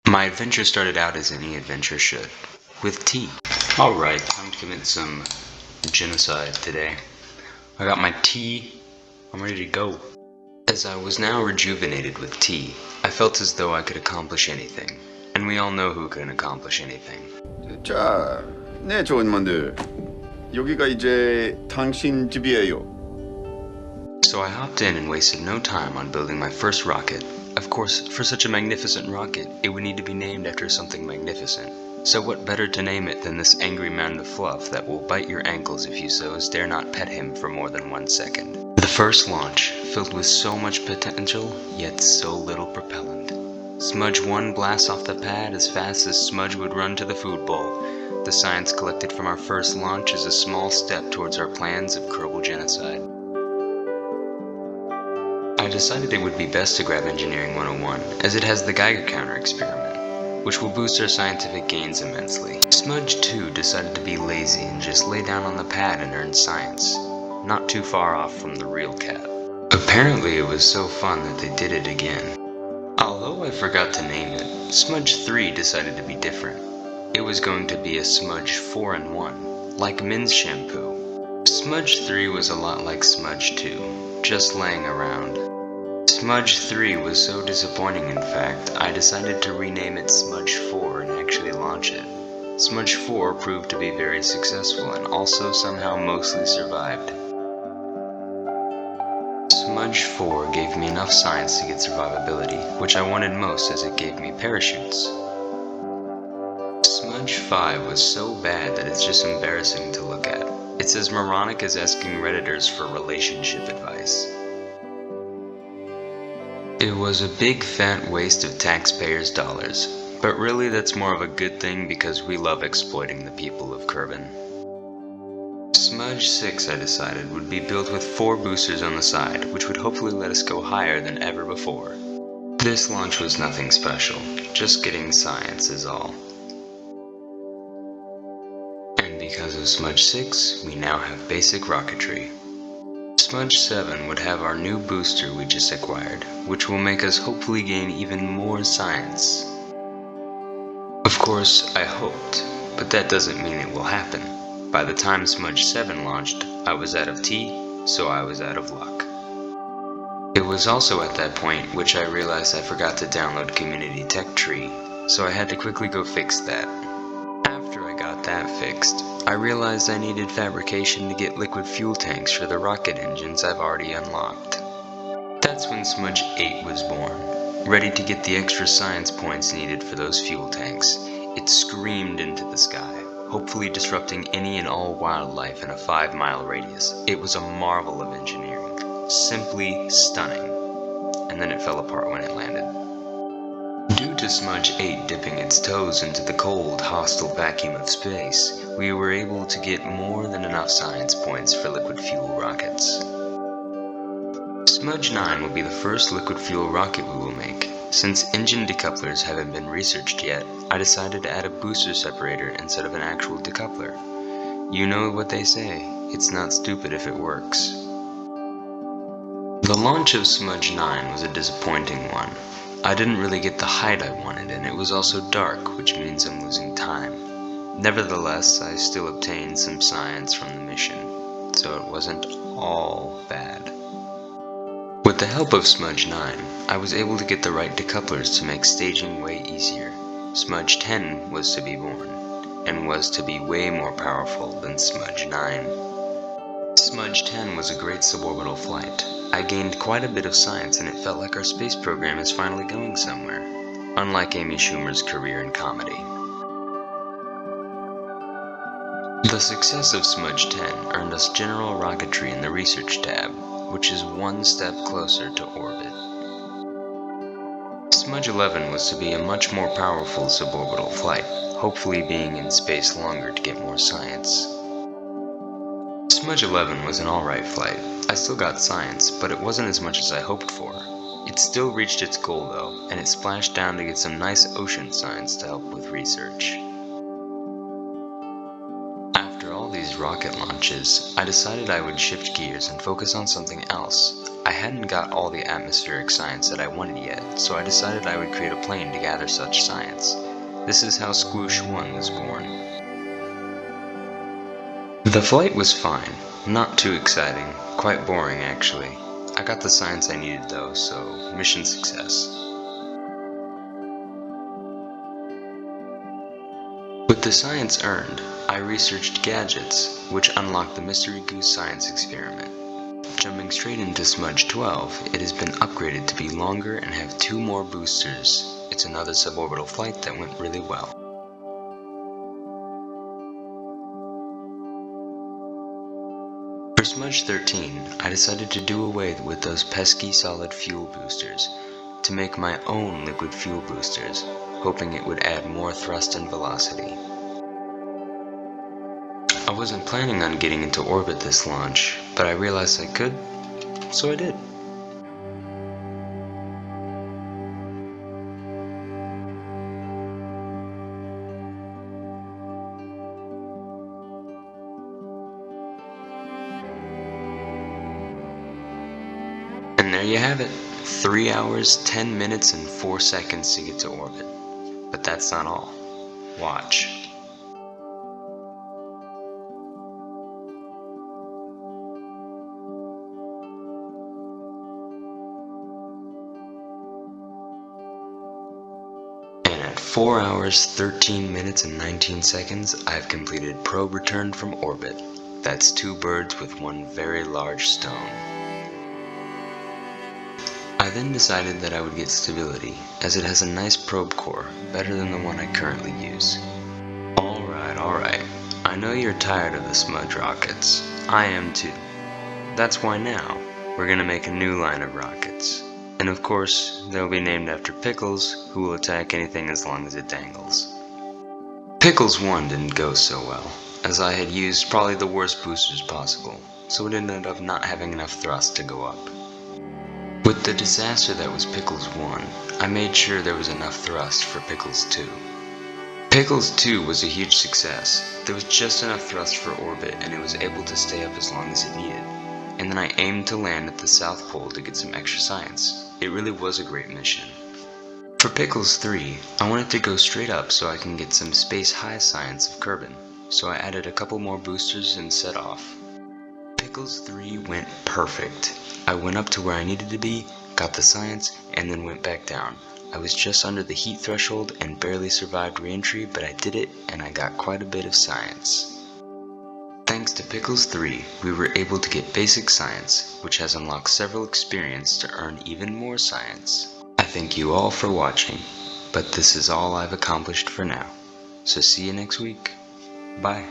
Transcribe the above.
My adventure started out as any adventure should, with tea. Alright, time to commit some genocide today. I got my tea, I'm ready to go. As I was now rejuvenated with tea, I felt as though I could accomplish anything. And we all know who can accomplish anything. 자, 네, 조은만들. 여기가 이제 당신 집이에요. So I hopped in and wasted no time on building my first rocket. Of course, for such a magnificent rocket, it would need to be named after something magnificent. So what better to name it than this angry mound of fluff that will bite your ankles if you so dare not pet him for more than 1 second. The first launch, filled with so much potential, yet so little propellant. Smudge 1 blasts off the pad as fast as Smudge would run to the food bowl. The science collected from our first launch is a small step towards our plans of Kerbal genocide. I decided it would be best to grab Engineering 101, as it has the Geiger counter experiment, which will boost our scientific gains immensely. Smudge 2 decided to be lazy and just lay down on the pad and earn science, not too far off from the real cat. Apparently it was so fun that they did it again. Although I forgot to name it, Smudge 3 decided to be different. It was going to be a Smudge 4-in-1, like men's shampoo. Smudge 3 was a lot like Smudge 2, just laying around. Smudge 3 was so disappointing, in fact, I decided to rename it Smudge 4 and actually launch it. Smudge 4 proved to be very successful and also somehow mostly survived. Smudge 4 gave me enough science to get survivability, which I wanted most as it gave me parachutes. Smudge 5 was so bad that it's just embarrassing to look at. It's as moronic as asking Redditors for relationship advice. It was a big fat waste of taxpayers' dollars, but really that's more of a good thing because we love exploiting the people of Kerbin. Smudge 6, I decided, would be built with 4 boosters on the side, which would hopefully let us go higher than ever before. This launch was nothing special, just getting science is all. And because of Smudge 6, we now have basic rocketry. Smudge 7 would have our new booster we just acquired, which will make us hopefully gain even more science. Of course, I hoped, but that doesn't mean it will happen. By the time Smudge 7 launched, I was out of tea, so I was out of luck. It was also at that point which I realized I forgot to download Community Tech Tree, so I had to quickly go fix that. After I got that fixed, I realized I needed fabrication to get liquid fuel tanks for the rocket engines I've already unlocked. That's when Smudge 8 was born, ready to get the extra science points needed for those fuel tanks. It screamed into the sky, hopefully disrupting any and all wildlife in a 5-mile radius. It was a marvel of engineering, simply stunning, and then it fell apart when it landed. Due to Smudge 8 dipping its toes into the cold, hostile vacuum of space, we were able to get more than enough science points for liquid fuel rockets. Smudge 9 will be the first liquid fuel rocket we will make. Since engine decouplers haven't been researched yet, I decided to add a booster separator instead of an actual decoupler. You know what they say, it's not stupid if it works. The launch of Smudge 9 was a disappointing one. I didn't really get the height I wanted, and it was also dark, which means I'm losing time. Nevertheless, I still obtained some science from the mission, so it wasn't all bad. With the help of Smudge 9, I was able to get the right decouplers to make staging way easier. Smudge 10 was to be born, and was to be way more powerful than Smudge 9. Smudge 10 was a great suborbital flight. I gained quite a bit of science and it felt like our space program is finally going somewhere, unlike Amy Schumer's career in comedy. The success of Smudge 10 earned us general rocketry in the research tab, which is 1 step closer to orbit. Smudge 11 was to be a much more powerful suborbital flight, hopefully being in space longer to get more science. Smudge 11 was an alright flight. I still got science, but it wasn't as much as I hoped for. It still reached its goal though, and it splashed down to get some nice ocean science to help with research. After all these rocket launches, I decided I would shift gears and focus on something else. I hadn't got all the atmospheric science that I wanted yet, so I decided I would create a plane to gather such science. This is how Squoosh 1 was born. The flight was fine, not too exciting, quite boring actually. I got the science I needed though, so mission success. With the science earned, I researched gadgets, which unlocked the Mystery Goose science experiment. Jumping straight into Smudge 12, it has been upgraded to be longer and have 2 more boosters. It's another suborbital flight that went really well. For Smudge 13, I decided to do away with those pesky solid fuel boosters to make my own liquid fuel boosters, hoping it would add more thrust and velocity. I wasn't planning on getting into orbit this launch, but I realized I could, so I did. And there you have it, 3 hours, 10 minutes, and 4 seconds to get to orbit. But that's not all. Watch. And at 4 hours, 13 minutes, and 19 seconds, I've completed probe return from orbit. That's 2 birds with 1 very large stone. I then decided that I would get stability, as it has a nice probe core, better than the one I currently use. Alright, I know you're tired of the Smudge rockets. I am too. That's why now, we're gonna make a new line of rockets. And of course, they'll be named after Pickles, who will attack anything as long as it dangles. Pickles 1 didn't go so well, as I had used probably the worst boosters possible, so it ended up not having enough thrust to go up. With the disaster that was Pickles 1, I made sure there was enough thrust for Pickles 2. Pickles 2 was a huge success. There was just enough thrust for orbit and it was able to stay up as long as it needed. And then I aimed to land at the South Pole to get some extra science. It really was a great mission. For Pickles 3, I wanted to go straight up so I can get some space high science of Kerbin, so I added a couple more boosters and set off. Pickles 3 went perfect. I went up to where I needed to be, got the science, and then went back down. I was just under the heat threshold and barely survived re-entry, but I did it and I got quite a bit of science. Thanks to Pickles 3, we were able to get basic science, which has unlocked several experience to earn even more science. I thank you all for watching, but this is all I've accomplished for now. So see you next week. Bye.